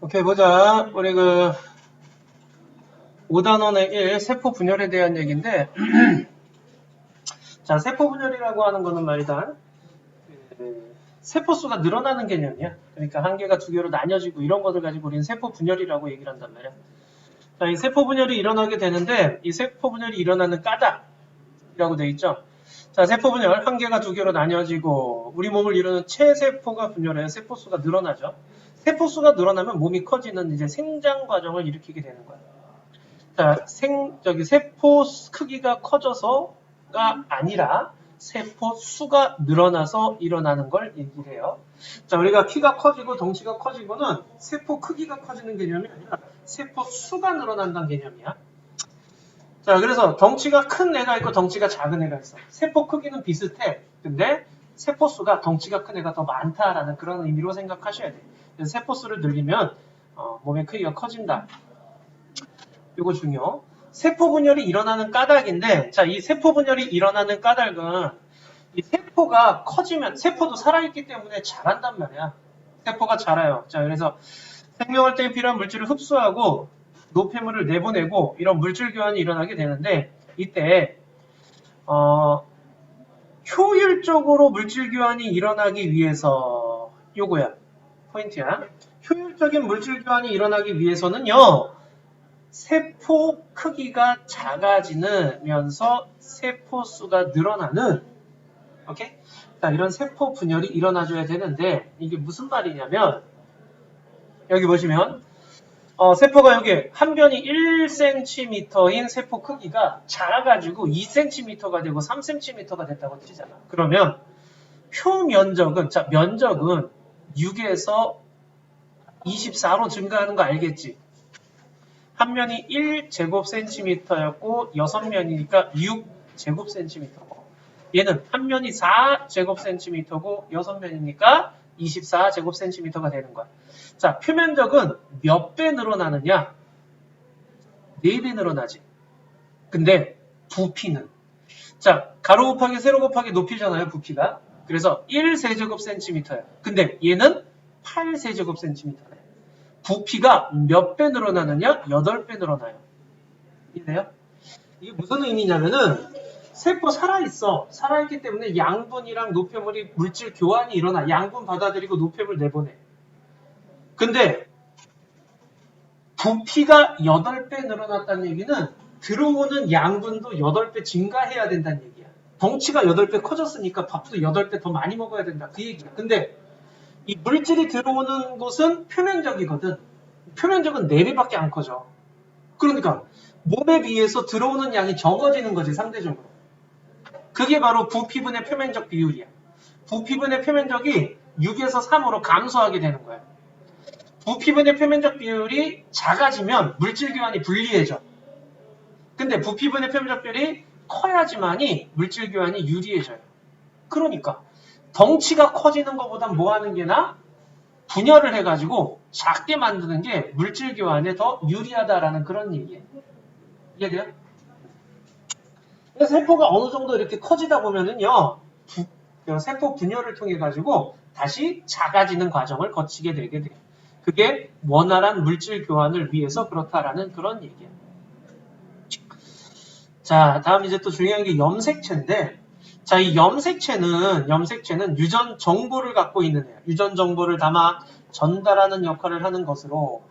오케이, 보자. 우리 5단원의 1, 세포 분열에 대한 얘기인데, 자, 세포 분열이라고 하는 거는 말이다. 세포 수가 늘어나는 개념이야. 그러니까 한 개가 두 개로 나뉘어지고 이런 것을 가지고 우리는 세포 분열이라고 얘기를 한단 말이야. 자, 이 세포 분열이 일어나게 되는데, 이 세포 분열이 일어나는 까닭이라고 돼 있죠. 자, 세포 분열, 한 개가 두 개로 나뉘어지고, 우리 몸을 이루는 체세포가 분열해 세포 수가 늘어나죠. 세포 수가 늘어나면 몸이 커지는 이제 생장 과정을 일으키게 되는 거야. 자, 세포 크기가 커져서가 아니라 세포 수가 늘어나서 일어나는 걸 얘기를 해요. 자, 우리가 키가 커지고 덩치가 커지고는 세포 크기가 커지는 개념이 아니라 세포 수가 늘어난다는 개념이야. 자, 그래서 덩치가 큰 애가 있고 덩치가 작은 애가 있어. 세포 크기는 비슷해. 근데 세포 수가 덩치가 큰 애가 더 많다라는 그런 의미로 생각하셔야 돼. 그래서 세포 수를 늘리면 몸의 크기가 커진다. 이거 중요. 세포 분열이 일어나는 까닭인데, 자, 이 세포 분열이 일어나는 까닭은 이 세포가 커지면 세포도 살아있기 때문에 자란단 말이야. 세포가 자라요. 자, 그래서 생명할 때 필요한 물질을 흡수하고 노폐물을 내보내고 이런 물질 교환이 일어나게 되는데 이때 효율적으로 물질 교환이 일어나기 위해서 요거야. 포인트야. 효율적인 물질 교환이 일어나기 위해서는요. 세포 크기가 작아지면서 세포 수가 늘어나는 오케이? 자, 이런 세포 분열이 일어나줘야 되는데 이게 무슨 말이냐면 여기 보시면 세포가 여기 한 변이 1cm인 세포 크기가 작아가지고 2cm가 되고 3cm가 됐다고 치잖아. 그러면 표면적은 자 면적은 6에서 24로 증가하는 거 알겠지? 한 면이 1제곱센티미터였고 6면이니까 6제곱센티미터고 얘는 한 면이 4제곱센티미터고 6면이니까 24제곱센티미터가 되는 거야. 자, 표면적은 몇 배 늘어나느냐? 4배 늘어나지. 근데 부피는 자, 가로 곱하기 세로 곱하기 높이잖아요, 부피가. 그래서 1세제곱센티미터야. 근데 얘는 8세제곱센티미터네. 부피가 몇 배 늘어나느냐? 8배 늘어나요. 이해돼요? 이게 무슨 의미냐면은 세포 살아있어. 살아있기 때문에 양분이랑 노폐물이 물질 교환이 일어나. 양분 받아들이고 노폐물 내보내. 근데 부피가 8배 늘어났다는 얘기는 들어오는 양분도 8배 증가해야 된다는 얘기야. 덩치가 8배 커졌으니까 밥도 8배 더 많이 먹어야 된다. 그 얘기야. 근데 이 물질이 들어오는 곳은 표면적이거든. 표면적은 4배밖에 안 커져. 그러니까 몸에 비해서 들어오는 양이 적어지는 거지, 상대적으로. 그게 바로 부피분의 표면적 비율이야. 부피분의 표면적이 6에서 3으로 감소하게 되는 거야. 부피분의 표면적 비율이 작아지면 물질 교환이 불리해져. 근데 부피분의 표면적 비율이 커야지만이 물질 교환이 유리해져요. 그러니까 덩치가 커지는 것보다 뭐 하는 게 나아? 분열을 해가지고 작게 만드는 게 물질 교환에 더 유리하다라는 그런 얘기예요. 이해돼요? 그래서 세포가 어느 정도 이렇게 커지다 보면은요, 세포 분열을 통해 가지고 다시 작아지는 과정을 거치게 되게 돼요. 그게 원활한 물질 교환을 위해서 그렇다라는 그런 얘기예요. 자, 다음 이제 또 중요한 게 염색체인데, 자, 이 염색체는 유전 정보를 갖고 있는 애야. 유전 정보를 담아 전달하는 역할을 하는 것으로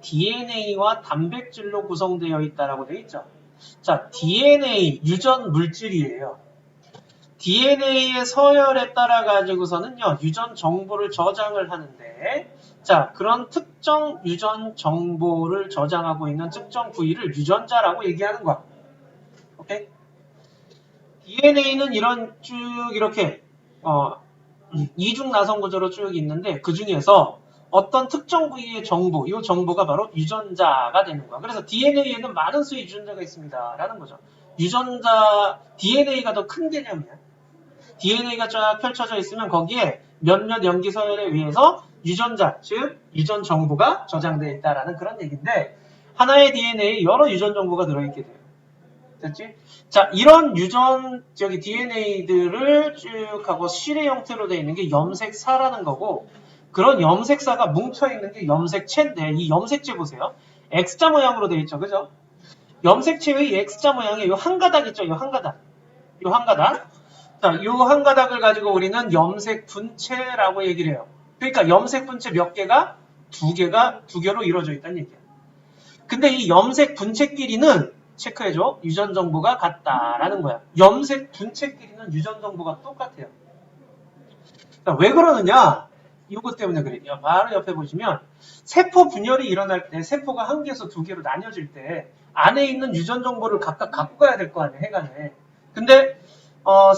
DNA와 단백질로 구성되어 있다라고 되어 있죠. 자, DNA 유전 물질이에요. DNA의 서열에 따라 가지고서는요, 유전 정보를 저장을 하는데, 자, 그런 특정 유전 정보를 저장하고 있는 특정 부위를 유전자라고 얘기하는 거야. 오케이? DNA는 이런 쭉 이렇게 이중 나선 구조로 쭉 있는데 그 중에서 어떤 특정 부위의 정보, 이 정보가 바로 유전자가 되는 거야. 그래서 DNA에는 많은 수의 유전자가 있습니다. 라는 거죠. 유전자, DNA가 더 큰 개념이야. DNA가 쫙 펼쳐져 있으면 거기에 몇몇 염기 서열에 의해서 유전자, 즉 유전 정보가 저장되어 있다라는 그런 얘기인데 하나의 DNA에 여러 유전 정보가 들어있게 돼요. 됐지? 자, 이런 DNA들을 쭉 하고 실의 형태로 되어 있는 게 염색사라는 거고 그런 염색사가 뭉쳐있는 게 염색체인데 이 염색체 보세요. X자 모양으로 되어 있죠. 그죠? 염색체의 X자 모양의 이 한 가닥 있죠. 이 한 가닥. 이 한 가닥. 자, 이 한 가닥을 가지고 우리는 염색 분체라고 얘기를 해요. 그러니까 염색 분체 몇 개가? 두 개로 이루어져 있다는 얘기야. 근데 이 염색 분체끼리는 체크해줘. 유전 정보가 같다라는 거야. 염색 분체끼리는 유전 정보가 똑같아요. 자, 왜 그러느냐? 이것 때문에 그래요. 바로 옆에 보시면 세포 분열이 일어날 때 세포가 한 개에서 두 개로 나뉘어질 때 안에 있는 유전 정보를 각각 갖고 가야 될 거 아니에요. 해간에. 근데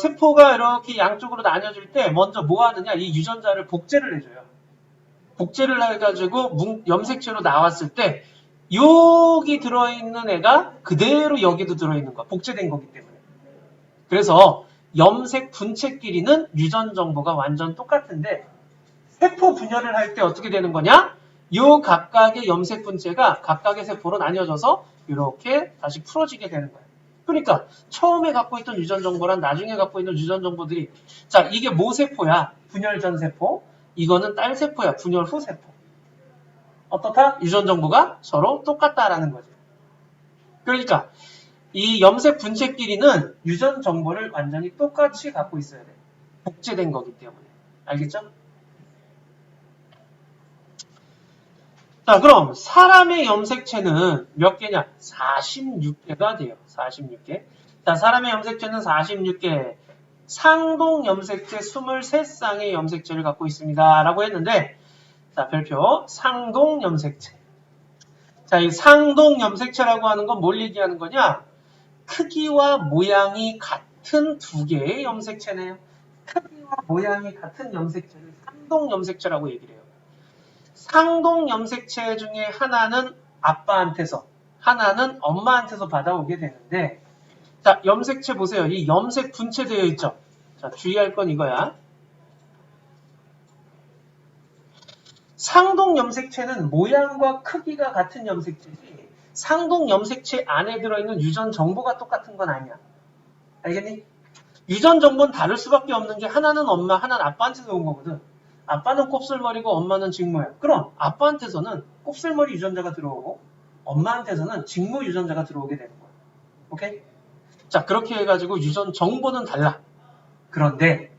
세포가 이렇게 양쪽으로 나뉘어질 때 먼저 뭐 하느냐? 이 유전자를 복제를 해줘요. 복제를 해가지고 염색체로 나왔을 때 여기 들어있는 애가 그대로 여기도 들어있는 거야. 복제된 거기 때문에. 그래서 염색 분체끼리는 유전 정보가 완전 똑같은데 세포 분열을 할 때 어떻게 되는 거냐? 요 각각의 염색 분체가 각각의 세포로 나뉘어져서 이렇게 다시 풀어지게 되는 거야. 그러니까 처음에 갖고 있던 유전 정보랑 나중에 갖고 있는 유전 정보들이 자 이게 모 세포야? 분열 전 세포. 이거는 딸 세포야. 분열 후 세포. 어떻다? 유전 정보가 서로 똑같다라는 거죠. 그러니까 이 염색 분체끼리는 유전 정보를 완전히 똑같이 갖고 있어야 돼. 복제된 거기 때문에. 알겠죠? 자, 그럼 사람의 염색체는 몇 개냐? 46개가 돼요. 46개. 자, 사람의 염색체는 46개. 상동 염색체 23쌍의 염색체를 갖고 있습니다. 라고 했는데 자, 별표 상동 염색체. 자, 이 상동 염색체라고 하는 건 뭘 얘기하는 거냐? 크기와 모양이 같은 두 개의 염색체네요. 크기와 모양이 같은 염색체를 상동 염색체라고 얘기를 해요. 상동 염색체 중에 하나는 아빠한테서, 하나는 엄마한테서 받아오게 되는데, 자, 염색체 보세요. 이 염색 분체되어 있죠? 자, 주의할 건 이거야. 상동 염색체는 모양과 크기가 같은 염색체지, 상동 염색체 안에 들어있는 유전 정보가 똑같은 건 아니야. 알겠니? 유전 정보는 다를 수밖에 없는 게 하나는 엄마, 하나는 아빠한테서 온 거거든. 아빠는 곱슬머리고 엄마는 직모야. 그럼 아빠한테서는 곱슬머리 유전자가 들어오고 엄마한테서는 직모 유전자가 들어오게 되는 거야. 오케이? 자, 그렇게 해가지고 유전 정보는 달라. 그런데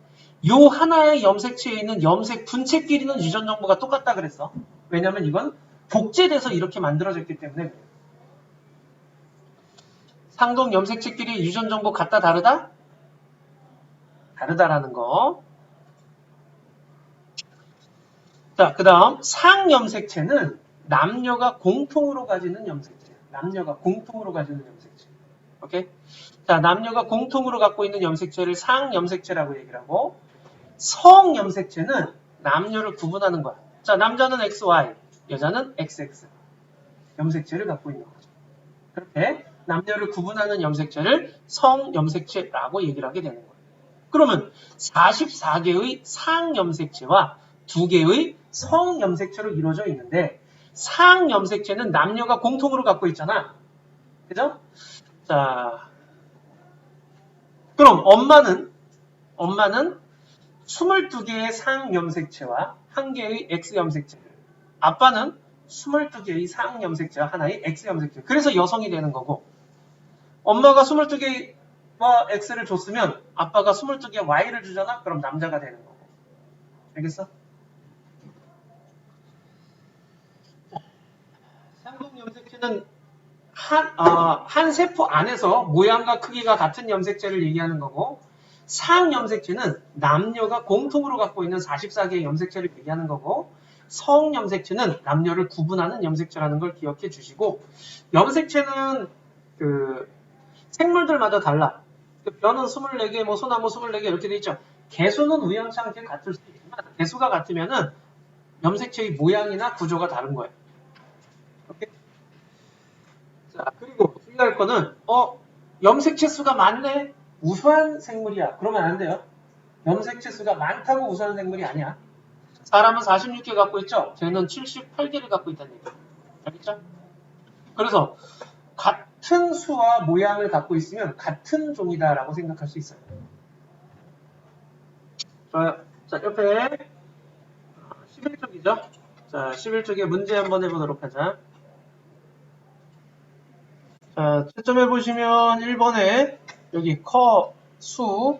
요 하나의 염색체에 있는 염색 분체끼리는 유전 정보가 똑같다 그랬어. 왜냐면 이건 복제돼서 이렇게 만들어졌기 때문에 그래요. 상동 염색체끼리 유전 정보 같다 다르다? 다르다라는 거. 자, 그 다음 상염색체는 남녀가 공통으로 가지는 염색체. 남녀가 공통으로 가지는 염색체. 오케이? 자, 남녀가 공통으로 갖고 있는 염색체를 상염색체라고 얘기를 하고 성염색체는 남녀를 구분하는 거야. 자, 남자는 XY, 여자는 XX. 염색체를 갖고 있는 거죠. 그렇게 남녀를 구분하는 염색체를 성염색체라고 얘기를 하게 되는 거예요. 그러면 44개의 상염색체와 2개의 성염색체로 이루어져 있는데 상염색체는 남녀가 공통으로 갖고 있잖아. 그죠? 자, 그럼 엄마는 22개의 상염색체와 1개의 X염색체를 아빠는 22개의 상염색체와 하나의 X염색체. 그래서 여성이 되는 거고 엄마가 22개와 X를 줬으면 아빠가 22개 Y를 주잖아? 그럼 남자가 되는 거고. 알겠어? 상동 염색체는 한 세포 안에서 모양과 크기가 같은 염색체를 얘기하는 거고 상염색체는 남녀가 공통으로 갖고 있는 44개의 염색체를 얘기하는 거고 성염색체는 남녀를 구분하는 염색체라는 걸 기억해 주시고 염색체는 그 생물들마다 달라. 벼는 24개, 뭐 소나무 24개 이렇게 돼 있죠. 개수는 우연찮게 같을 수도 있지만 개수가 같으면은 염색체의 모양이나 구조가 다른 거예요. 오케이? 자, 그리고 주의할 거는 염색체 수가 많네? 우수한 생물이야. 그러면 안 돼요. 염색체 수가 많다고 우수한 생물이 아니야. 사람은 46개 갖고 있죠? 쟤는 78개를 갖고 있다는 얘기예요. 알겠죠? 그래서 같은 수와 모양을 갖고 있으면 같은 종이다라고 생각할 수 있어요. 좋아요. 자, 옆에 11쪽이죠? 자, 11쪽에 문제 한번 해보도록 하자. 자, 채점해 보시면 1번에 여기 수,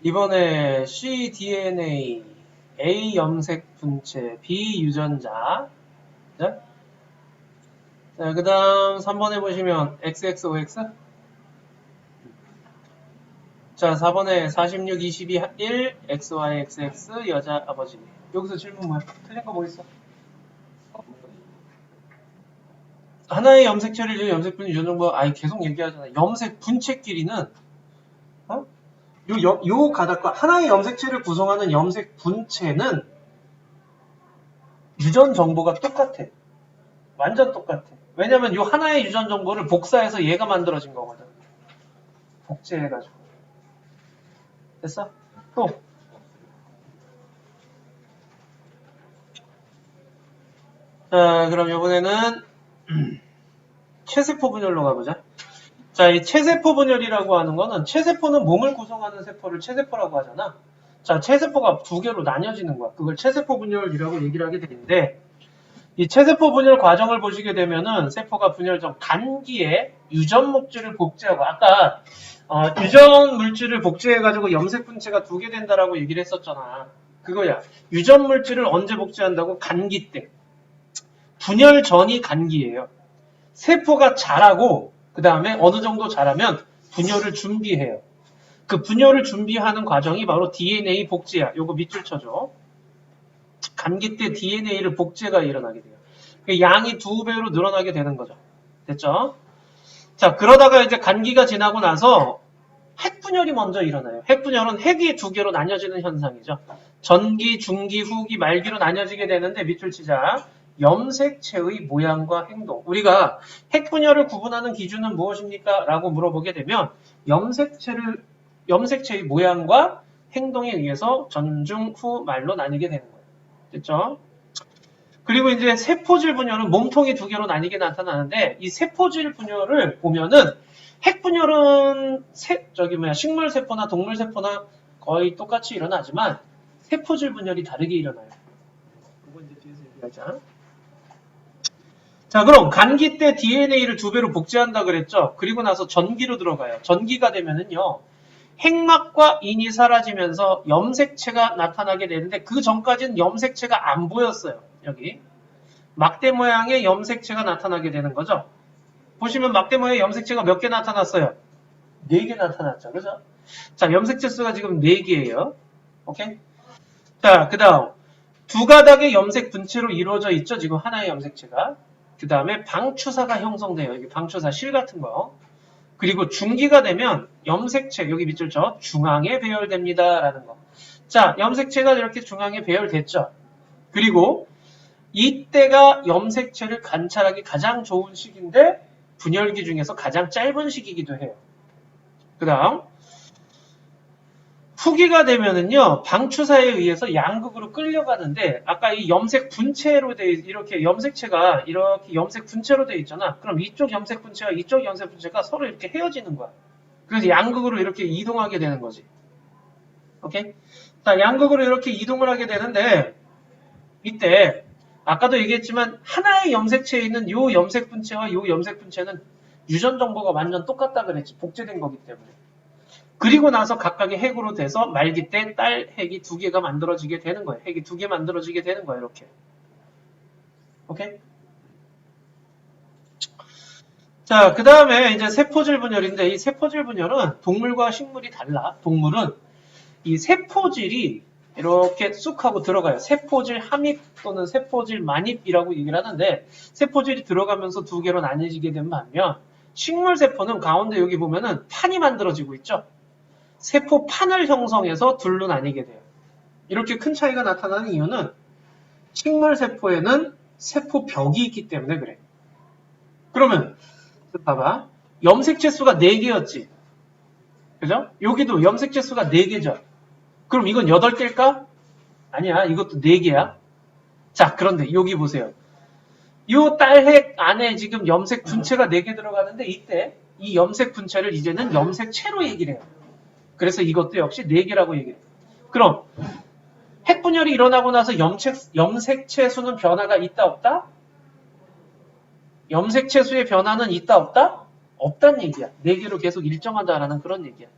2번에 cDNA, A 염색 분체, B 유전자. 자, 그 다음 3번에 보시면 XXOX. 자, 4번에 46, 22, 1, XY, XX, 여자, 아버지. 여기서 질문 뭐야? 틀린 거 뭐 있어? 하나의 염색체를 염색분 유전정보, 계속 얘기하잖아. 염색 분체끼리는, 요 가닥과 하나의 염색체를 구성하는 염색 분체는 유전 정보가 똑같아. 완전 똑같아. 왜냐면 요 하나의 유전 정보를 복사해서 얘가 만들어진 거거든. 복제해가지고. 됐어? 또. 자, 그럼 이번에는 체세포 분열로 가보자. 자, 이 체세포 분열이라고 하는 거는 체세포는 몸을 구성하는 세포를 체세포라고 하잖아. 자, 체세포가 두 개로 나뉘어지는 거야. 그걸 체세포 분열이라고 얘기를 하게 되는데 이 체세포 분열 과정을 보시게 되면은 세포가 분열 전 간기에 유전 물질을 복제하고 아까 유전 물질을 복제해가지고 염색 분체가 두 개 된다라고 얘기를 했었잖아. 그거야. 유전 물질을 언제 복제한다고? 간기 때. 분열 전이 간기예요. 세포가 자라고 그 다음에 어느 정도 자라면 분열을 준비해요. 그 분열을 준비하는 과정이 바로 DNA 복제야. 요거 밑줄 쳐줘. 간기 때 DNA를 복제가 일어나게 돼요. 양이 2배로 늘어나게 되는 거죠. 됐죠? 자, 그러다가 이제 간기가 지나고 나서 핵분열이 먼저 일어나요. 핵분열은 핵이 두 개로 나뉘어지는 현상이죠. 전기, 중기, 후기, 말기로 나뉘어지게 되는데 밑줄 치자. 염색체의 모양과 행동. 우리가 핵분열을 구분하는 기준은 무엇입니까? 라고 물어보게 되면 염색체의 모양과 행동에 의해서 전, 중, 후, 말로 나뉘게 되는 거예요. 됐죠? 그리고 이제 세포질 분열은 몸통이 두 개로 나뉘게 나타나는데 이 세포질 분열을 보면은 핵분열은 식물세포나 동물세포나 거의 똑같이 일어나지만 세포질 분열이 다르게 일어나요. 그거 이제 뒤에서 얘기하자. 자, 그럼 간기 때 DNA를 2배로 복제한다 그랬죠? 그리고 나서 전기로 들어가요. 전기가 되면은요. 핵막과 인이 사라지면서 염색체가 나타나게 되는데 그 전까지는 염색체가 안 보였어요. 여기. 막대 모양의 염색체가 나타나게 되는 거죠. 보시면 막대 모양의 염색체가 몇 개 나타났어요? 4개 나타났죠. 그죠? 자, 염색체 수가 지금 4개예요. 오케이? 자, 그 다음. 두 가닥의 염색 분체로 이루어져 있죠. 지금 하나의 염색체가. 그 다음에 방추사가 형성돼요. 여기 방추사 실 같은 거. 그리고 중기가 되면 염색체, 여기 밑줄 쳐, 중앙에 배열됩니다. 라는 거. 자, 염색체가 이렇게 중앙에 배열됐죠. 그리고 이때가 염색체를 관찰하기 가장 좋은 시기인데 분열기 중에서 가장 짧은 시기이기도 해요. 그 다음 후기가 되면은요 방추사에 의해서 양극으로 끌려가는데 아까 이 염색 분체로 돼 이렇게 염색체가 이렇게 염색 분체로 돼 있잖아. 그럼 이쪽 염색 분체와 이쪽 염색 분체가 서로 이렇게 헤어지는 거야. 그래서 양극으로 이렇게 이동하게 되는 거지. 오케이? 자, 양극으로 이렇게 이동을 하게 되는데 이때 아까도 얘기했지만 하나의 염색체에 있는 요 염색 분체와 요 염색 분체는 유전 정보가 완전 똑같다 그랬지. 복제된 거기 때문에. 그리고 나서 각각의 핵으로 돼서 말기 때 딸 핵이 2개가 만들어지게 되는 거예요. 핵이 2개 만들어지게 되는 거예요. 이렇게. 오케이? 자, 그 다음에 이제 세포질 분열인데 이 세포질 분열은 동물과 식물이 달라. 동물은 이 세포질이 이렇게 쑥 하고 들어가요. 세포질 함입 또는 세포질 만입이라고 얘기를 하는데 세포질이 들어가면서 2개로 나뉘어지게 된 반면 식물 세포는 가운데 여기 보면은 판이 만들어지고 있죠. 세포판을 형성해서 둘로 나뉘게 돼요. 이렇게 큰 차이가 나타나는 이유는 식물 세포에는 세포벽이 있기 때문에 그래. 그러면 봐봐. 염색체 수가 4개였지. 그죠? 여기도 염색체 수가 4개죠. 그럼 이건 8개일까? 아니야. 이것도 4개야. 자, 그런데 여기 보세요. 이 딸핵 안에 지금 염색 분체가 4개 들어가는데 이때 이 염색 분체를 이제는 염색체로 얘기를 해요. 그래서 이것도 역시 4개라고 얘기해요. 그럼 핵분열이 일어나고 나서 염색체 수는 변화가 있다 없다? 염색체 수의 변화는 있다 없다? 없단 얘기야. 4개로 계속 일정하다라는 그런 얘기야.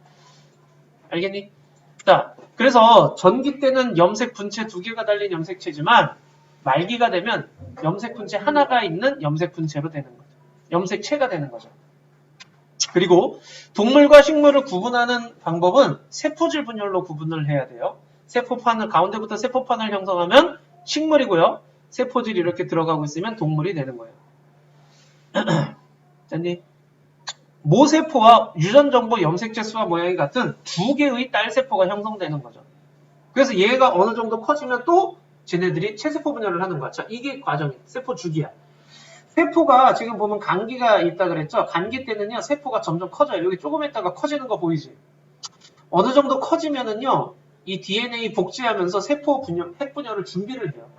알겠니? 자, 그래서 전기 때는 염색 분체 2개가 달린 염색체지만 말기가 되면 염색 분체 하나가 있는 염색 분체로 되는 거죠. 염색체가 되는 거죠. 그리고 동물과 식물을 구분하는 방법은 세포질 분열로 구분을 해야 돼요. 세포판을 가운데부터 세포판을 형성하면 식물이고요. 세포질이 이렇게 들어가고 있으면 동물이 되는 거예요. 됐니? 모세포와 유전정보 염색체 수와 모양이 같은 2개의 딸세포가 형성되는 거죠. 그래서 얘가 어느 정도 커지면 또 쟤네들이 체세포 분열을 하는 거야. 자, 이게 과정이야. 세포 주기야. 세포가 지금 보면 간기가 있다 그랬죠? 간기 때는요, 세포가 점점 커져요. 여기 조금 있다가 커지는 거 보이지? 어느 정도 커지면은요, 이 DNA 복제하면서 세포 분열, 핵분열을 준비를 해요.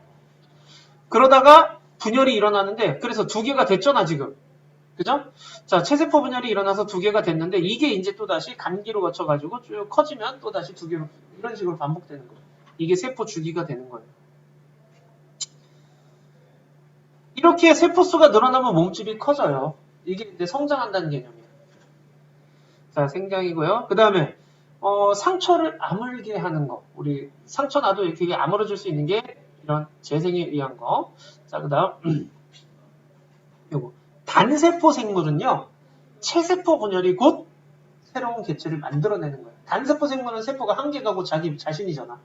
그러다가 분열이 일어나는데, 그래서 2개가 됐잖아, 지금. 그죠? 자, 체세포 분열이 일어나서 2개가 됐는데, 이게 이제 또 다시 간기로 거쳐가지고 쭉 커지면 또 다시 2개로, 이런 식으로 반복되는 거예요. 이게 세포 주기가 되는 거예요. 이렇게 세포수가 늘어나면 몸집이 커져요. 이게 이제 성장한다는 개념이에요. 자, 생장이고요. 그 다음에 상처를 아물게 하는 거. 우리 상처 나도 이렇게 아물어줄 수 있는 게 이런 재생에 의한 거. 자, 그 다음 요거 단세포 생물은요. 체세포 분열이 곧 새로운 개체를 만들어내는 거예요. 단세포 생물은 세포가 한 개가 고 자기 자신이잖아.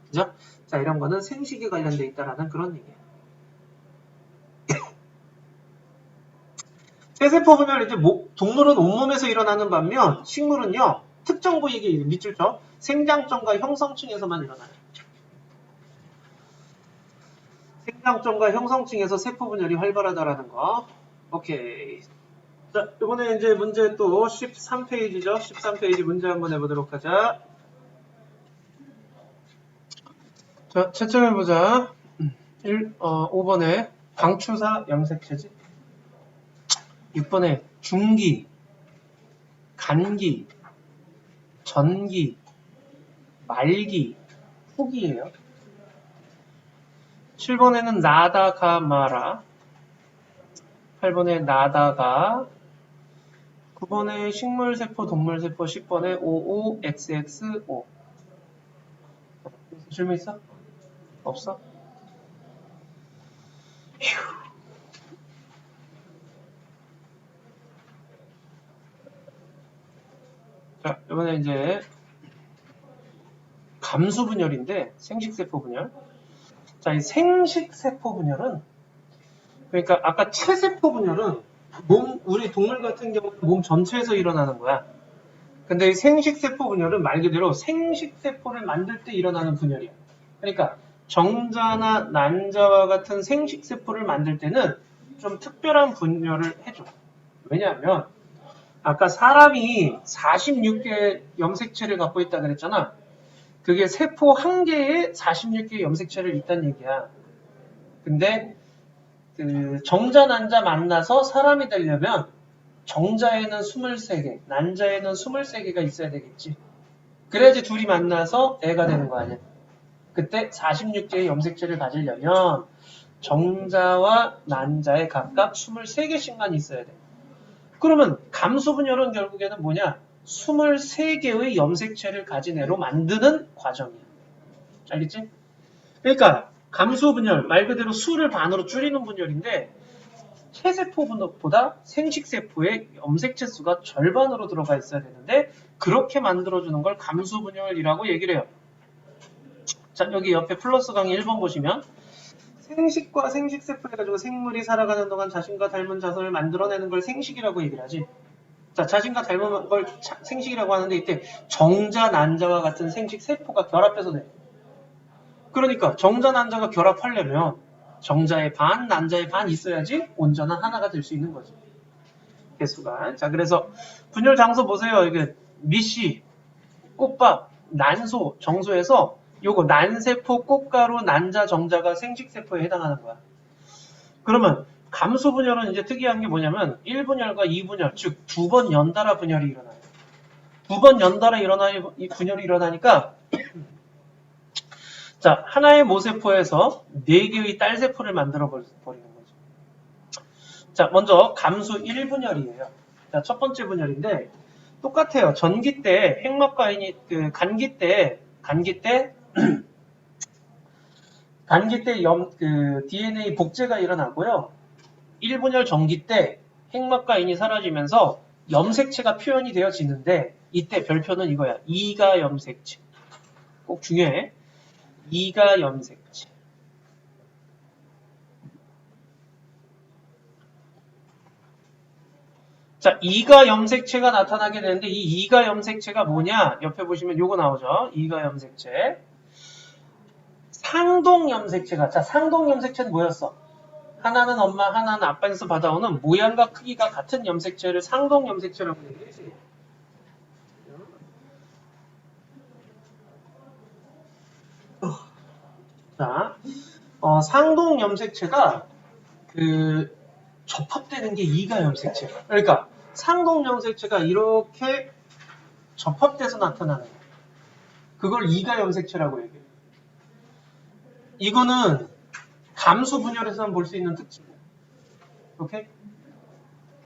그죠? 자, 이런 거는 생식에 관련돼 있다라는 그런 얘기예요. 체세포 분열 이제 동물은 온몸에서 일어나는 반면 식물은요 특정 부위에 밑줄 쳐 생장점과 형성층에서만 일어나요. 생장점과 형성층에서 세포 분열이 활발하다라는 거. 오케이. 자, 이번에 이제 문제 또 13페이지죠. 13페이지 문제 한번 해보도록 하자. 자, 채점해보자. 5번에 방추사 염색체지. 6번에 중기, 간기, 전기, 말기, 후기예요. 7번에는 나다가 마라, 8번에 나다가, 9번에 식물세포, 동물세포, 10번에 OOXXO. 질문 있어? 없어? 휴. 자, 이번에 이제 감수분열인데 생식세포 분열. 자, 이 생식세포 분열은 그러니까 아까 체세포 분열은 우리 동물 같은 경우는 몸 전체에서 일어나는 거야. 근데 이 생식세포 분열은 말 그대로 생식세포를 만들 때 일어나는 분열이야. 그러니까 정자나 난자와 같은 생식세포를 만들 때는 좀 특별한 분열을 해줘. 왜냐하면 아까 사람이 46개의 염색체를 갖고 있다 그랬잖아. 그게 세포 한 개에 46개의 염색체를 있다는 얘기야. 근데 그 정자, 난자 만나서 사람이 되려면 정자에는 23개, 난자에는 23개가 있어야 되겠지. 그래야지 둘이 만나서 애가 되는 거 아니야. 그때 46개의 염색체를 가지려면 정자와 난자에 각각 23개씩만 있어야 돼. 그러면 감수분열은 결국에는 뭐냐? 23개의 염색체를 가진 애로 만드는 과정이야. 알겠지? 그러니까 감수분열, 말 그대로 수를 반으로 줄이는 분열인데 체세포보다 생식세포의 염색체 수가 절반으로 들어가 있어야 되는데 그렇게 만들어주는 걸 감수분열이라고 얘기를 해요. 자, 여기 옆에 플러스 강의 1번 보시면 생식과 생식세포 해가지고 생물이 살아가는 동안 자신과 닮은 자손을 만들어내는 걸 생식이라고 얘기를 하지. 자, 자신과 닮은 걸 생식이라고 하는데 이때 정자, 난자와 같은 생식세포가 결합해서 돼. 그러니까 정자, 난자가 결합하려면 정자의 반, 난자의 반 있어야지 온전한 하나가 될 수 있는 거지. 개수가. 자, 그래서 분열 장소 보세요. 이게 미씨, 꽃밥, 난소, 정소에서 요거 난세포, 꽃가루, 난자, 정자가 생식세포에 해당하는 거야. 그러면 감수분열은 이제 특이한 게 뭐냐면 1분열과 2분열, 즉 2번 연달아 분열이 일어나요. 2번 연달아 분열이 일어나니까 자, 하나의 모세포에서 4개의 딸세포를 만들어 버리는 거죠. 자, 먼저 감수 1분열이에요. 자, 첫 번째 분열인데 똑같아요. 전기 때 핵막과 인이 간기 때 DNA 복제가 일어나고요. 1분열 전기 때 핵막과 인이 사라지면서 염색체가 표현이 되어지는데 이때 별표는 이거야. 이가 염색체. 꼭 중요해. 이가 염색체. 자, 이가 염색체가 나타나게 되는데 이 이가 염색체가 뭐냐? 옆에 보시면 요거 나오죠. 이가 염색체. 상동 염색체가. 자, 상동 염색체는 뭐였어? 하나는 엄마, 하나는 아빠에서 받아오는 모양과 크기가 같은 염색체를 상동 염색체라고 얘기했지. 자, 상동 염색체가 접합되는 게 이가 염색체. 그러니까 상동 염색체가 이렇게 접합돼서 나타나는 거예요. 그걸 이가 염색체라고 얘기해요. 이거는 감수 분열에서만 볼 수 있는 특징이에요. 오케이?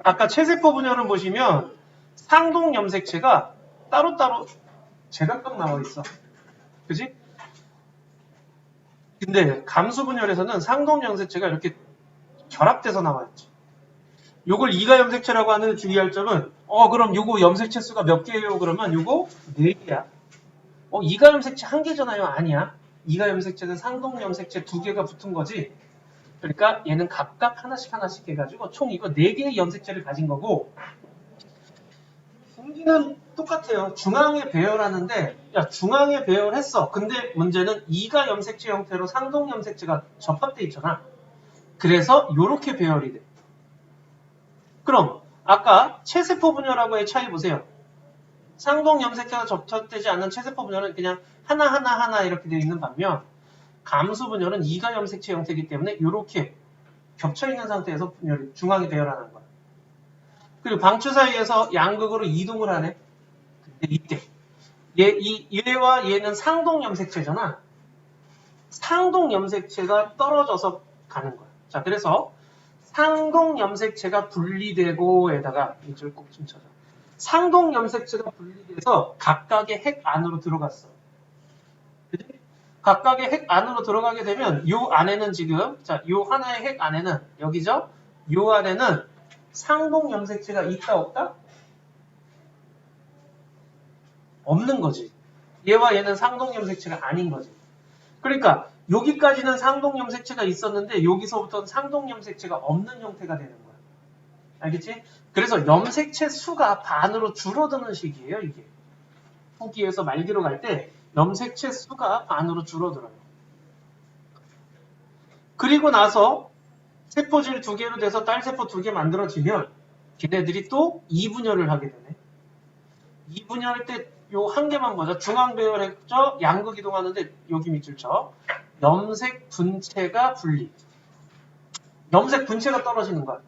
아까 체세포 분열을 보시면 상동 염색체가 따로따로 제각각 나와 있어. 그지? 근데 감수 분열에서는 상동 염색체가 이렇게 결합돼서 나와 있지. 요걸 이가 염색체라고 하는 주의할 점은 그럼 요거 염색체 수가 몇 개예요? 그러면 요거 4개야. 이가 염색체 1개잖아요. 아니야. 이가 염색체는 상동 염색체 2개가 붙은 거지. 그러니까 얘는 각각 하나씩 해가지고 총 이거 4개의 염색체를 가진 거고 공기는 똑같아요. 중앙에 배열하는데 야 중앙에 배열했어. 근데 문제는 이가 염색체 형태로 상동 염색체가 접합돼 있잖아. 그래서 요렇게 배열이 돼. 그럼 아까 체세포 분열하고의 차이 보세요. 상동 염색체가 접촉되지 않는 체세포 분열은 그냥 하나 이렇게 되어 있는 반면 감수 분열은 이가 염색체 형태이기 때문에 이렇게 겹쳐있는 상태에서 분열이 중앙에 배열하는 거야. 그리고 방추 사이에서 양극으로 이동을 하네. 근데 이때 얘와 얘는 상동 염색체잖아. 상동 염색체가 떨어져서 가는 거야. 자, 그래서 상동 염색체가 분리되고에다가 이줄 꼭 좀 쳐줘. 상동 염색체가 분리돼서 각각의 핵 안으로 들어갔어. 그치? 각각의 핵 안으로 들어가게 되면 요 안에는 지금 요 하나의 핵 안에는 여기죠? 요 안에는 상동 염색체가 있다 없다? 없는 거지. 얘와 얘는 상동 염색체가 아닌 거지. 그러니까 여기까지는 상동 염색체가 있었는데 여기서부터는 상동 염색체가 없는 형태가 되는 거야. 알겠지? 그래서 염색체 수가 반으로 줄어드는 시기예요, 이게. 후기에서 말기로 갈 때 염색체 수가 반으로 줄어들어요. 그리고 나서 세포질 2개로 돼서 딸세포 2개 만들어지면 걔네들이 또 2분열을 하게 되네. 2분열할 때 요 한 개만 보자. 중앙 배열했죠? 양극 이동하는데 여기 밑줄 쳐. 염색 분체가 분리. 염색 분체가 떨어지는 거야.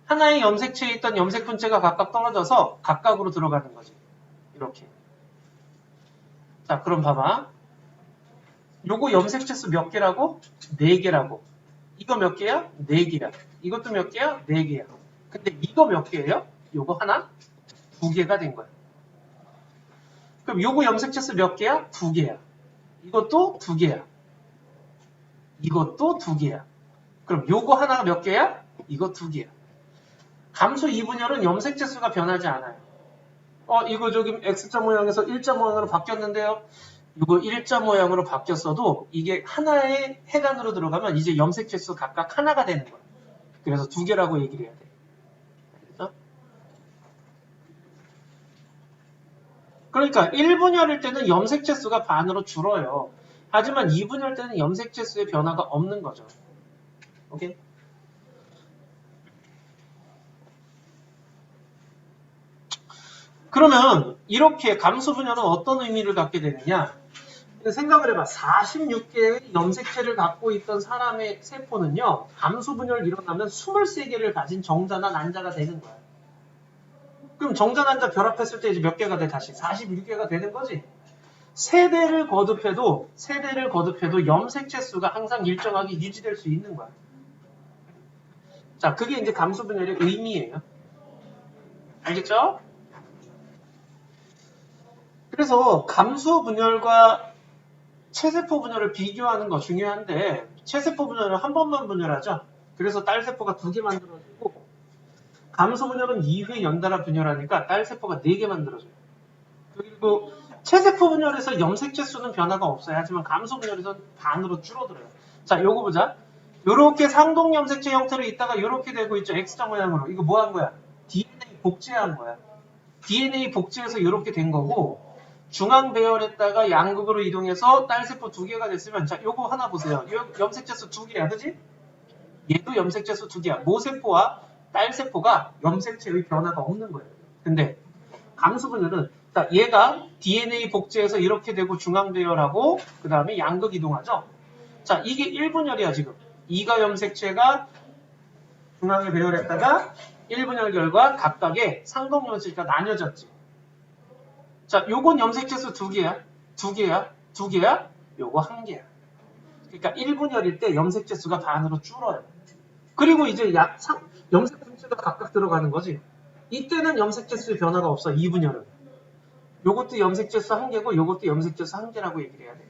하나의 염색체에 있던 염색 분체가 각각 떨어져서 각각으로 들어가는 거지. 이렇게. 자, 그럼 봐봐. 요거 염색체 수 몇 개라고? 4개라고. 이거 몇 개야? 4개야. 이것도 몇 개야? 4개야. 근데 이거 몇 개예요? 요거 하나? 2개가 된 거야. 그럼 요거 염색체 수 몇 개야? 2개야. 이것도 2개야. 이것도 2개야. 그럼 요거 하나가 몇 개야? 이거 2개야. 감수 2분열은 염색체 수가 변하지 않아요. 이거 저기 X자 모양에서 일자 모양으로 바뀌었는데요. 이거 일자 모양으로 바뀌었어도 이게 하나의 핵 안으로 들어가면 이제 염색체 수 각각 하나가 되는 거야. 그래서 2개라고 얘기를 해야 돼. 알겠죠? 그러니까 1분열일 때는 염색체 수가 반으로 줄어요. 하지만 2분열 때는 염색체 수의 변화가 없는 거죠. 오케이? 그러면 이렇게 감수 분열은 어떤 의미를 갖게 되느냐? 생각을 해봐. 46개의 염색체를 갖고 있던 사람의 세포는요. 감수 분열 일어나면 23개를 가진 정자나 난자가 되는 거야. 그럼 정자, 난자 결합했을 때 이제 몇 개가 돼? 다시 46개가 되는 거지. 세대를 거듭해도 염색체 수가 항상 일정하게 유지될 수 있는 거야. 자, 그게 이제 감소 분열의 의미예요. 알겠죠? 그래서 감소 분열과 체세포 분열을 비교하는 거 중요한데, 체세포 분열은 한 번만 분열하죠. 그래서 딸세포가 2개 만들어지고, 감소 분열은 2회 연달아 분열하니까 딸세포가 4개 만들어져요. 그리고 체세포 분열에서 염색체 수는 변화가 없어요. 하지만 감소 분열에서는 반으로 줄어들어요. 자, 요거 보자. 요렇게 상동 염색체 형태로 있다가 요렇게 되고 있죠. X자 모양으로. 이거 뭐 한 거야? DNA 복제한 거야. DNA 복제해서 요렇게 된 거고, 중앙 배열했다가 양극으로 이동해서 딸세포 2개가 됐으면, 자, 요거 하나 보세요. 요 염색체 수 2개야, 그지? 얘도 염색체 수 2개야. 모세포와 딸세포가 염색체의 변화가 없는 거예요. 근데 감소 분열은, 자, 얘가 DNA 복제해서 이렇게 되고 중앙 배열하고 그 다음에 양극 이동하죠. 자, 이게 1분열이야 지금. 2가 염색체가 중앙에 배열했다가 1분열 결과 각각의 상동 염색체가 나뉘어졌지. 자, 요건 염색체 수 2개야. 2개야. 2개야. 요거 1개야. 그러니까 1분열일 때 염색체 수가 반으로 줄어요. 그리고 이제 염색 분체가 각각 들어가는 거지. 이때는 염색체 수의 변화가 없어. 2분열은. 요것도 염색체 수 1개고 요것도 염색체 수 1개라고 얘기를 해야 돼.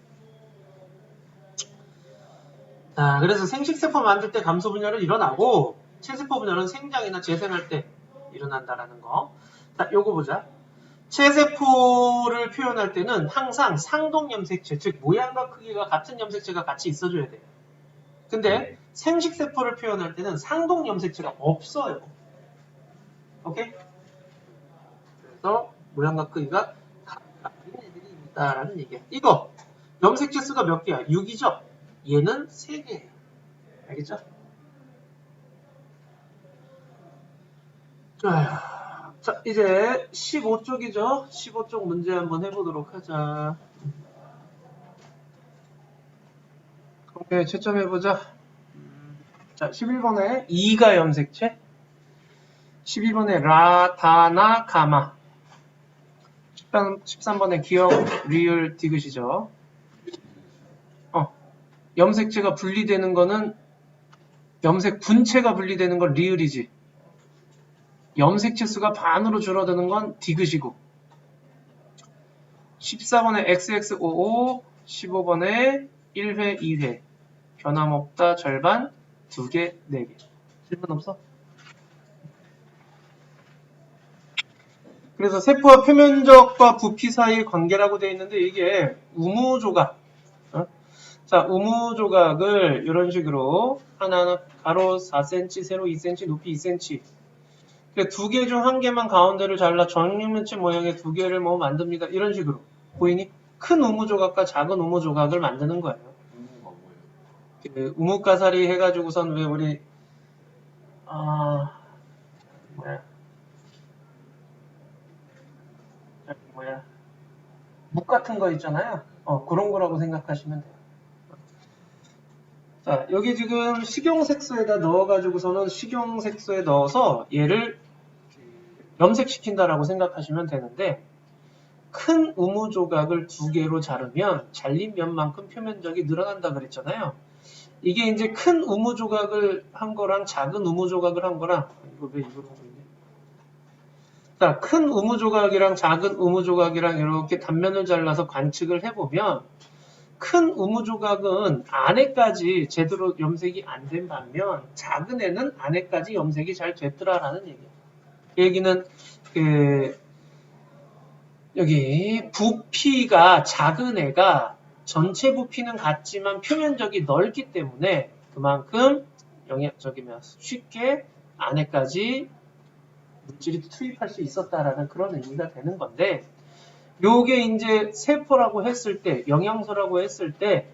자, 그래서 생식세포 만들 때 감소 분열은 일어나고 체세포 분열은 생장이나 재생할 때 일어난다라는 거. 자, 요거 보자. 체세포를 표현할 때는 항상 상동 염색체, 즉 모양과 크기가 같은 염색체가 같이 있어줘야 돼요. 근데 생식세포를 표현할 때는 상동 염색체가 없어요. 오케이? 그래서 모양과 크기가 같은 애들이 있다라는 얘기야. 이거 염색체 수가 몇 개야? 6이죠? 얘는 3개예요. 알겠죠? 자, 이제 15쪽이죠? 15쪽 문제 한번 해보도록 하자. 오케이, 채점해보자. 자, 11번에 2가 염색체, 12번에 라, 다, 나, 가마, 13번에 기억, 리을, 디귿이죠. 염색체가 분리되는 거는 염색 분체가 분리되는 건 리을이지. 염색체 수가 반으로 줄어드는 건 디귿이고. 14번에 XXOO, 15번에 1회, 2회. 변함없다, 절반, 2개, 4개. 질문 없어? 그래서 세포와 표면적과 부피 사이의 관계라고 되어 있는데 이게 우무조각. 자, 우무조각을 이런 식으로 하나하나 가로 4cm, 세로 2cm, 높이 2cm. 2개 중 1개만 가운데를 잘라 정육면체 모양의 2개를 뭐 만듭니다. 이런 식으로. 보이니? 큰 우무조각과 작은 우무조각을 만드는 거예요. 그 우뭇가사리 해가지고선 왜 우리 묵 같은 거 있잖아요. 그런 거라고 생각하시면 돼요. 자, 여기 지금 식용색소에다 넣어가지고서는 식용색소에 넣어서 얘를 염색시킨다라고 생각하시면 되는데 큰 우무조각을 2개로 자르면 잘린 면만큼 표면적이 늘어난다 그랬잖아요. 이게 이제 큰 우무조각을 한 거랑 작은 우무조각을 한 거랑 이거 왜 이거로 하고 있네? 자, 큰 우무조각이랑 작은 우무조각이랑 이렇게 단면을 잘라서 관측을 해보면 큰 우무조각은 안에까지 제대로 염색이 안 된 반면 작은 애는 안에까지 염색이 잘 됐더라라는 얘기예요. 이 얘기는 여기 부피가 작은 애가 전체 부피는 같지만 표면적이 넓기 때문에 그만큼 쉽게 안에까지 물질이 투입할 수 있었다라는 그런 의미가 되는 건데 요게 이제 세포라고 했을 때, 영양소라고 했을 때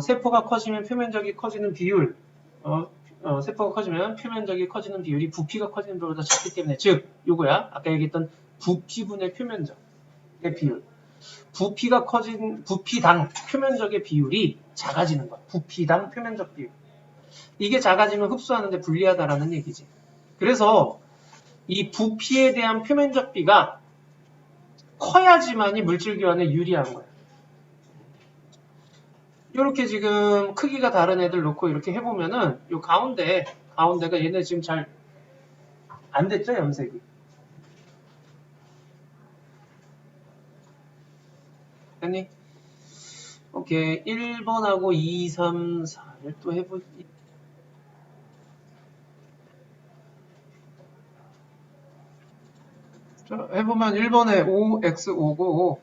세포가 커지면 표면적이 커지는 비율, 세포가 커지면 표면적이 커지는 비율이 부피가 커지는 비율보다 작기 때문에 즉 요거야 아까 얘기했던 부피분의 표면적의 비율. 부피당 표면적의 비율이 작아지는 거야. 부피당 표면적 비율. 이게 작아지면 흡수하는데 불리하다라는 얘기지. 그래서 이 부피에 대한 표면적 비가 커야지만이 물질 교환에 유리한 거야. 이렇게 지금 크기가 다른 애들 놓고 이렇게 해보면은 요 가운데가 얘네 지금 잘 안 됐죠, 염색이. 됐니? 오케이. 1번하고 2, 3, 4를 또 해보지. 자, 해보면 1번에 5, x5고,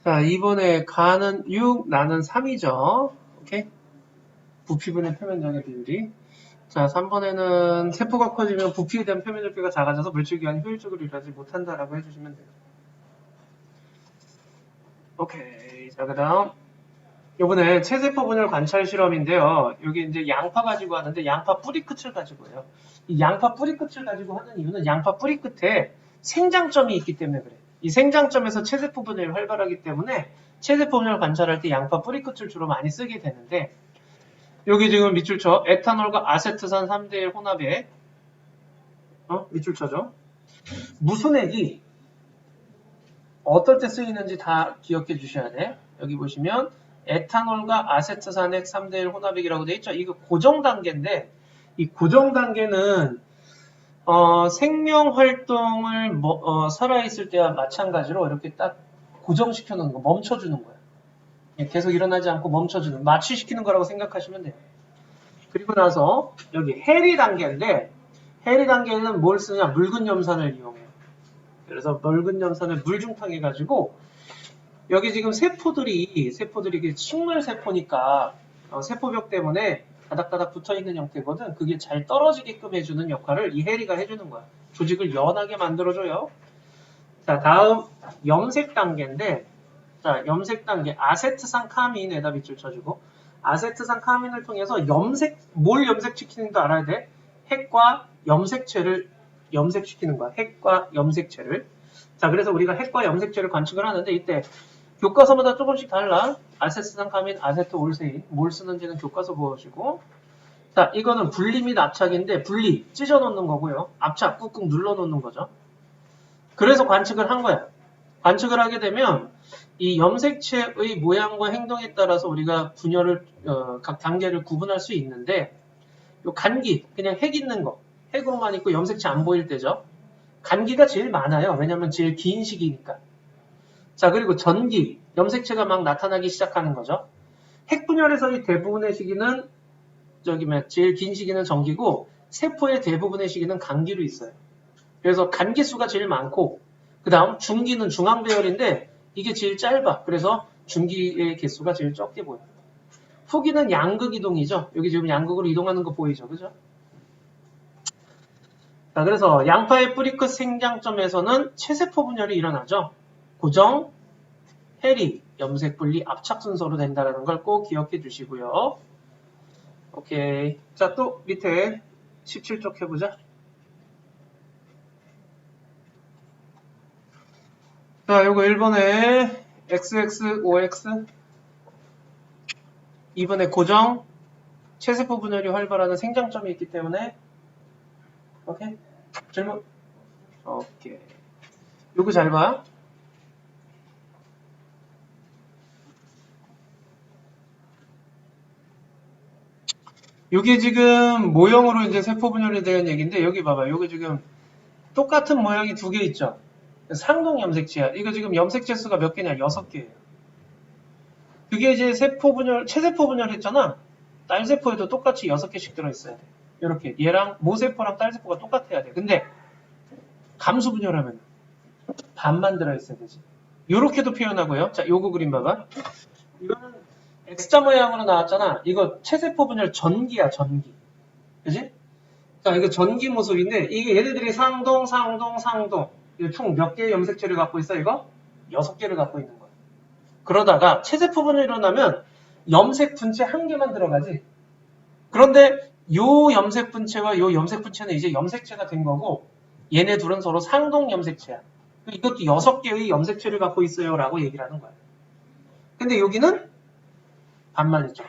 자, 2번에 가는 6, 나는 3이죠. 오케이? 부피분의 표면적의 비율이. 자, 3번에는 세포가 커지면 부피에 대한 표면적비가 작아져서 물질교환이 효율적으로 일하지 못한다라고 해주시면 돼요. 오케이. 자, 그 다음. 요번에 체세포 분열 관찰 실험인데요. 여기 이제 양파 가지고 하는데 양파 뿌리 끝을 가지고 해요. 이 양파 뿌리 끝을 가지고 하는 이유는 양파 뿌리 끝에 생장점이 있기 때문에 그래. 이 생장점에서 체세포 분열이 활발하기 때문에 체세포 분열 관찰할 때 양파 뿌리 끝을 주로 많이 쓰게 되는데 여기 지금 밑줄 쳐. 에탄올과 아세트산 3대1 혼합에 밑줄 쳐줘. 무슨 액이 어떨 때 쓰이는지 다 기억해 주셔야 돼. 여기 보시면 에탄올과 아세트산액 3대1 혼합액이라고 돼 있죠. 이거 고정 단계인데 이 고정 단계는 생명 활동을 살아있을 때와 마찬가지로 이렇게 딱 고정시켜 놓는 거, 멈춰주는 거야. 계속 일어나지 않고 멈춰주는, 마취시키는 거라고 생각하시면 돼요. 그리고 나서 여기 해리 단계인데 해리 단계는 뭘 쓰냐? 묽은 염산을 이용해요. 그래서 묽은 염산을 물중탕해 가지고 여기 지금 세포들이 식물 세포니까 세포벽 때문에 가닥가닥 붙어있는 형태거든. 그게 잘 떨어지게끔 해주는 역할을 이 해리가 해주는 거야. 조직을 연하게 만들어줘요. 자, 다음 염색 단계인데 자, 염색 단계 아세트산 카민에다 밑줄 쳐주고 아세트산 카민을 통해서 뭘 염색시키는지도 알아야 돼. 핵과 염색체를 염색시키는 거야. 핵과 염색체를. 자, 그래서 우리가 핵과 염색체를 관측을 하는데 이때 교과서마다 조금씩 달라. 아세트산 카민, 아세트 올세인. 뭘 쓰는지는 교과서 보시고. 자, 이거는 분리 및 압착인데 분리, 찢어 놓는 거고요. 압착, 꾹꾹 눌러 놓는 거죠. 그래서 관측을 한 거야. 관측을 하게 되면 이 염색체의 모양과 행동에 따라서 우리가 분열을 각 단계를 구분할 수 있는데 요 간기, 그냥 핵 있는 거, 핵으로만 있고 염색체 안 보일 때죠. 간기가 제일 많아요. 왜냐면 제일 긴 시기니까. 자, 그리고 전기, 염색체가 막 나타나기 시작하는 거죠. 핵분열에서의 대부분의 시기는 제일 긴 시기는 전기고 세포의 대부분의 시기는 간기로 있어요. 그래서 간기수가 제일 많고 그 다음 중기는 중앙배열인데 이게 제일 짧아. 그래서 중기의 개수가 제일 적게 보여요. 후기는 양극 이동이죠. 여기 지금 양극으로 이동하는 거 보이죠. 그죠? 자, 그래서 양파의 뿌리 끝 생장점에서는 체세포 분열이 일어나죠. 고정, 해리, 염색 분리, 압착 순서로 된다는 걸 꼭 기억해 주시고요. 오케이. 자, 또 밑에 17쪽 해보자. 자, 요거 1번에 XX, OX 2번에 고정, 체세포 분열이 활발하는 생장점이 있기 때문에 오케이? 질문? 오케이. 요거 잘 봐. 요게 지금 모형으로 이제 세포 분열에 대한 얘기인데 여기 봐봐. 요게 지금 똑같은 모양이 두 개 있죠. 상동 염색체야. 이거 지금 염색체 수가 몇 개냐? 6개예요. 그게 이제 세포 분열, 체세포 분열 했잖아. 딸세포에도 똑같이 6개씩 들어있어야 돼. 이렇게 얘랑 모세포랑 딸세포가 똑같아야 돼. 근데 감수 분열하면 반만 들어있어야 되지. 요렇게도 표현하고요. 자, 요거 그림 봐봐. 이거는 X자 모양으로 나왔잖아. 이거 체세포 분열 전기야, 전기. 그지? 자, 이거 전기 모습인데 이게 얘네들이 상동, 상동, 상동. 총 몇 개의 염색체를 갖고 있어, 이거? 6개를 갖고 있는 거야. 그러다가 체세포 분열이 일어나면 염색 분체 한 개만 들어가지. 그런데 요 염색 분체와 요 염색 분체는 이제 염색체가 된 거고 얘네 둘은 서로 상동 염색체야. 이것도 6개의 염색체를 갖고 있어요 라고 얘기를 하는 거야. 근데 여기는 반만 있죠.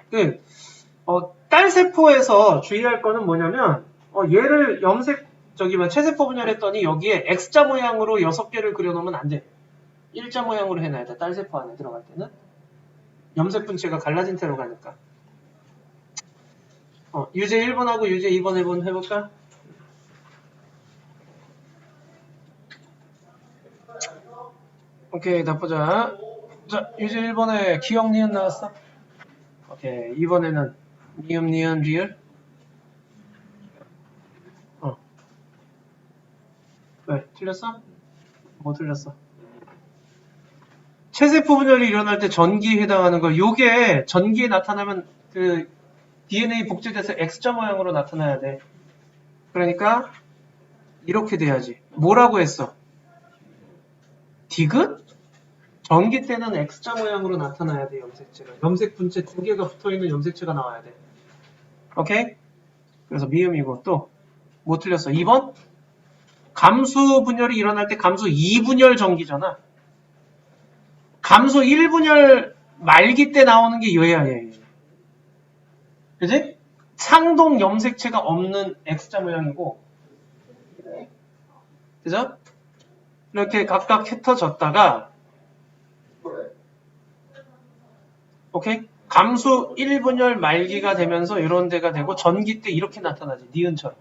딸세포에서 주의할 거는 뭐냐면 얘를 체세포 분열했더니 여기에 X자 모양으로 6개를 그려놓으면 안 돼. 일자 모양으로 해놔야 돼. 딸세포 안에 들어갈 때는. 염색 분체가 갈라진 채로 가니까. 유제 1번하고 유제 2번 해볼까? 오케이, 나보자. 자, 유제 1번에 기억 니은 나왔어? 오케이, 이번에는 니은 리을. 왜? 틀렸어? 뭐 틀렸어? 체세포 분열이 일어날 때 전기에 해당하는 걸, 요게 전기에 나타나면 그 DNA 복제돼서 X자 모양으로 나타나야 돼. 그러니까 이렇게 돼야지. 뭐라고 했어? 디귿? 전기 때는 X자 모양으로 나타나야 돼, 염색체가. 염색 분체 2개가 붙어있는 염색체가 나와야 돼. 오케이? 그래서 미음이고, 또 뭐 틀렸어? 2번? 감수 분열이 일어날 때 감수 2분열 전기잖아. 감수 1분열 말기 때 나오는 게 얘야, 얘. 그지? 상동 염색체가 없는 X자 모양이고, 그죠? 이렇게 각각 흩어졌다가, 오케이? 감수 1분열 말기가 되면서 이런 데가 되고, 전기 때 이렇게 나타나지, 니은처럼.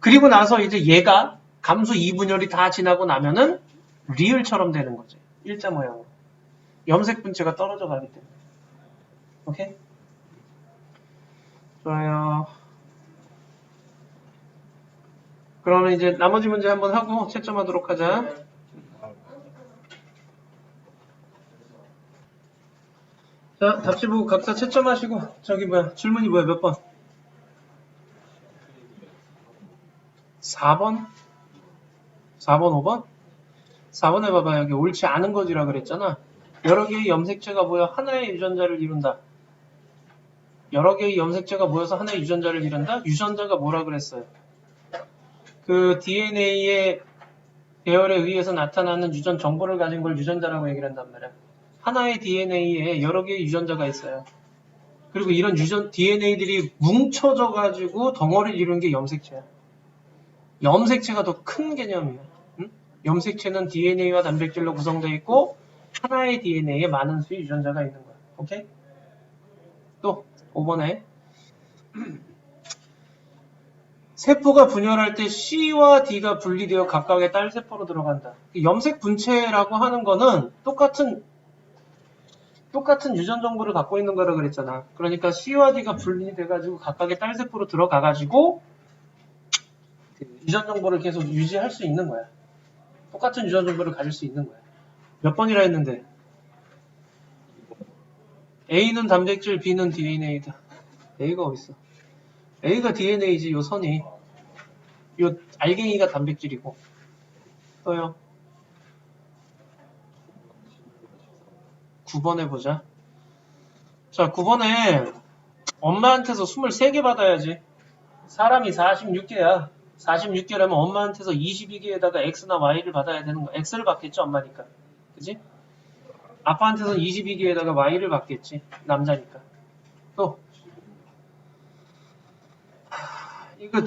그리고 나서 이제 얘가 감수 2분열이 다 지나고 나면은 리을처럼 되는 거지. 일자 모양으로. 염색 분체가 떨어져 가기 때문에. 오케이? 좋아요. 그러면 이제 나머지 문제 한번 하고 채점하도록 하자. 자, 답지 보고 각자 채점하시고, 저기 뭐야, 질문이 뭐야, 몇 번? 4번? 4번, 5번? 4번 해봐봐. 여기 옳지 않은 거지라 그랬잖아. 여러 개의 염색체가 모여 하나의 유전자를 이룬다. 여러 개의 염색체가 모여서 하나의 유전자를 이룬다? 유전자가 뭐라 그랬어요? 그 DNA의 배열에 의해서 나타나는 유전 정보를 가진 걸 유전자라고 얘기를 한단 말이야. 하나의 DNA에 여러 개의 유전자가 있어요. 그리고 이런 DNA들이 뭉쳐져 가지고 덩어리를 이루는 게 염색체야. 염색체가 더 큰 개념이야. 응? 염색체는 DNA와 단백질로 구성되어 있고 하나의 DNA에 많은 수의 유전자가 있는 거야. 오케이? 또 5번에 세포가 분열할 때 C와 D가 분리되어 각각의 딸세포로 들어간다. 염색 분체라고 하는 거는 똑같은 유전 정보를 갖고 있는 거라 그랬잖아. 그러니까 C와 D가 분리돼가지고 각각의 딸세포로 들어가가지고 유전 정보를 계속 유지할 수 있는 거야. 똑같은 유전 정보를 가질 수 있는 거야. 몇 번이라 했는데? A는 단백질, B는 DNA다. A가 어딨어? A가 DNA지, 요 선이. 요 알갱이가 단백질이고. 또요. 9번 해보자. 자, 9번에 엄마한테서 23개 받아야지. 사람이 46개야. 46개라면 엄마한테서 22개에다가 X나 Y를 받아야 되는 거야. X를 받겠지, 엄마니까. 그지? 아빠한테서는 22개에다가 Y를 받겠지. 남자니까. 또. 이거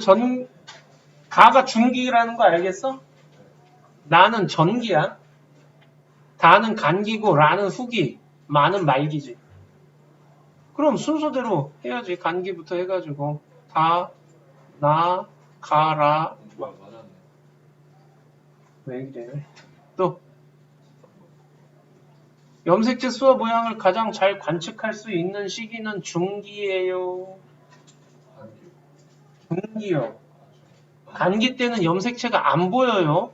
가가 중기라는 거 알겠어? 나는 전기야. 다는 간기고, 라는 후기, 마는 말기지. 그럼 순서대로 해야지. 간기부터 해가지고. 다, 나, 가라. 왜 그래? 또. 염색체 수와 모양을 가장 잘 관측할 수 있는 시기는 중기예요. 중기요. 간기 때는 염색체가 안 보여요.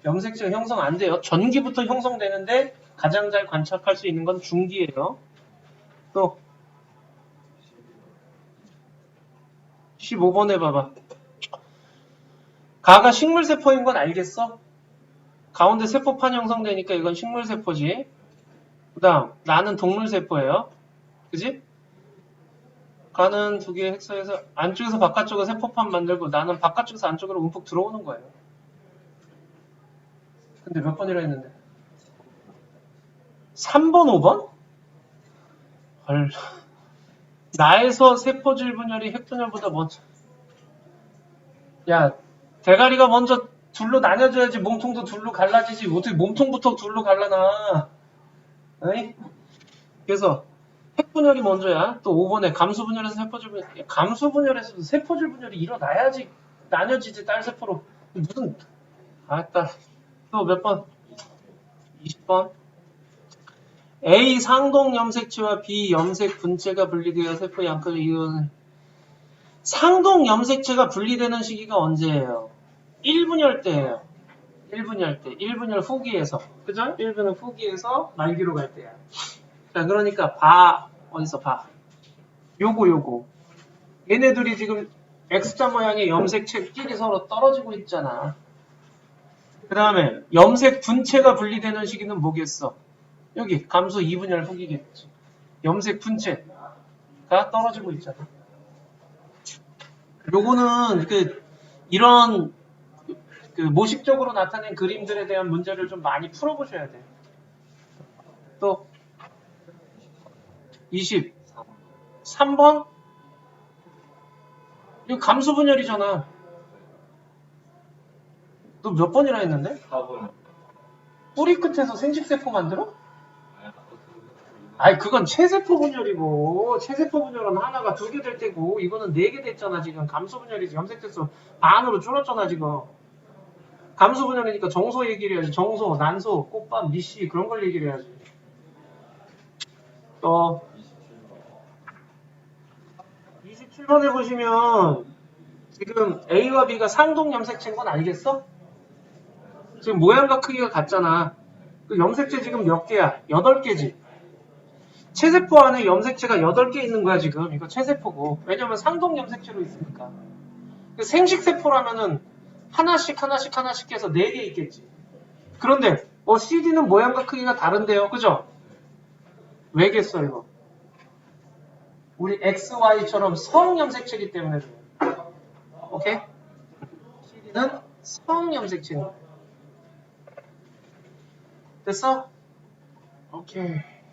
염색체가 형성 안 돼요. 전기부터 형성되는데 가장 잘 관측할 수 있는 건 중기예요. 또 15번 해봐봐. 가가 식물세포인 건 알겠어? 가운데 세포판 형성되니까 이건 식물세포지. 그 다음 나는 동물세포예요. 그지? 가는 두 개의 획서에서 안쪽에서 바깥쪽으로 세포판 만들고 나는 바깥쪽에서 안쪽으로 움푹 들어오는 거예요. 근데 몇 번이라 했는데? 3번, 5번? 헐. 나에서 세포질 분열이 핵분열보다 먼저. 야, 대가리가 먼저 둘로 나뉘어줘야지 몸통도 둘로 갈라지지. 어떻게 몸통부터 둘로 갈라나. 에이? 그래서 핵분열이 먼저야. 또 5번에 감수분열에서 세포줄 분열. 감수분열에서도 세포줄 분열이 일어나야지 나뉘어지지 딸세포로. 무슨 아따. 또 몇 번? 20번. A 상동 염색체와 B 염색 분체가 분리되어 세포 양극을 이루는 상동 염색체가 분리되는 시기가 언제예요? 1분열 때예요. 1분열 때. 1분열 후기에서. 그죠? 1분열 후기에서 말기로 갈 때야. 자, 그러니까 봐. 어디서 봐. 요거. 얘네들이 지금 X자 모양의 염색체끼리 서로 떨어지고 있잖아. 그 다음에 염색 분체가 분리되는 시기는 뭐겠어? 여기 감수 2분열 후기겠지. 염색 분체가 떨어지고 있잖아. 요거는 이런 모식적으로 나타낸 그림들에 대한 문제를 좀 많이 풀어보셔야 돼. 또 23번 이거 감수 분열이잖아. 너 몇 번이나 했는데? 4번. 뿌리 끝에서 생식세포 만들어? 아이 그건 체세포 분열이고 체세포 분열은 하나가 2개 될 때고 이거는 4개 됐잖아 지금. 감수 분열이지. 염색됐어. 반으로 줄었잖아 지금. 감수 분열이니까 정소 얘기를 해야지. 정소, 난소, 꽃밥, 미씨 그런 걸 얘기를 해야지. 또 27번에 보시면 지금 A와 B가 상동 염색체인 건 알겠어? 지금 모양과 크기가 같잖아. 그 염색체 지금 몇 개야? 8개지. 체세포 안에 염색체가 8개 있는 거야 지금. 이거 체세포고. 왜냐면 상동 염색체로 있으니까. 생식세포라면은 하나씩 해서 4개 있겠지. 그런데 CD는 모양과 크기가 다른데요. 그죠? 왜겠어 이거? 우리 XY처럼 성염색체이기 때문에 그래요. 오케이? CD는 성염색체입니다. 됐어? 오케이.